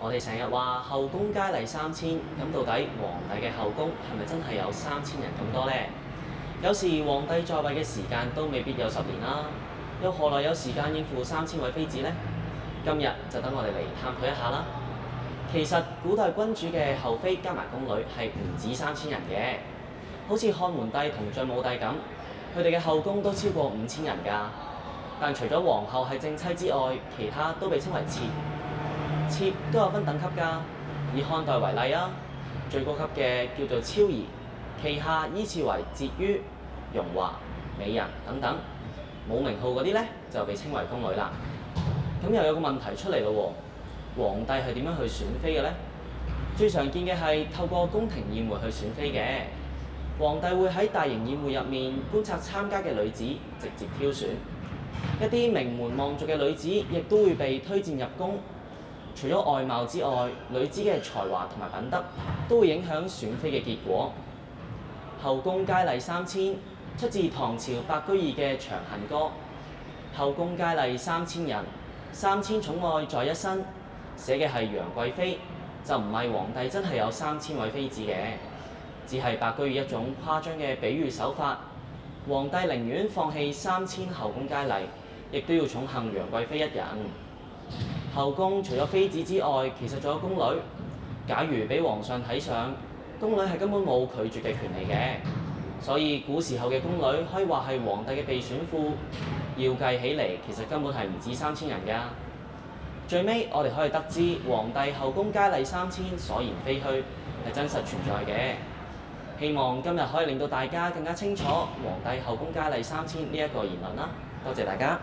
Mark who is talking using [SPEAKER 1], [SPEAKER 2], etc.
[SPEAKER 1] 我哋成日話後宮佳麗3000，咁到底皇帝嘅後宮係咪真係有3000人咁多呢？有時皇帝在位嘅時間都未必有10年啦，又何來有時間應付3000位妃子呢？今日就等我哋嚟探討一下啦。其實古代君主嘅後妃加埋宮女係唔止3000人嘅，好似漢桓帝同晉武帝咁，佢哋嘅後宮都超過5000人㗎。但除咗皇后係正妻之外，其他都被稱為妾。妾都有分等級㗎，以漢代為例啊，最高級嘅叫做超儀，其下依次為節於、容華、美人等等。冇名號嗰啲呢，就被稱為宮女啦。咁又有個問題出嚟咯喎，皇帝係點樣去選妃嘅呢？最常見嘅係透過宮廷宴會去選妃嘅。皇帝會喺大型宴會入面觀察參加嘅女子，直接挑選。一啲名門望族嘅女子亦都會被推薦入宮。除咗外貌之外，女子嘅才華同埋品德都會影響選妃嘅結果。後宮佳麗3000出自唐朝白居易嘅《長恨歌》。後宮佳麗3000人，3000寵愛在一身，寫嘅係楊貴妃，就唔係皇帝真係有3000位妃子嘅，只係白居易一種誇張嘅比喻手法。皇帝寧願放棄3000後宮佳麗，亦都要寵幸楊貴妃一人。後宮除咗妃子之外，其實仲有宮女。假如俾皇上睇上，宮女係根本冇拒絕嘅權利嘅。所以古時候嘅宮女可以話係皇帝嘅備選庫，要計起嚟其實根本係唔止3000人㗎。最尾我哋可以得知，皇帝後宮佳麗3000所言非虛，係真實存在嘅。希望今日可以令到大家更加清楚皇帝後宮佳麗3000呢一個言論啦。多謝大家。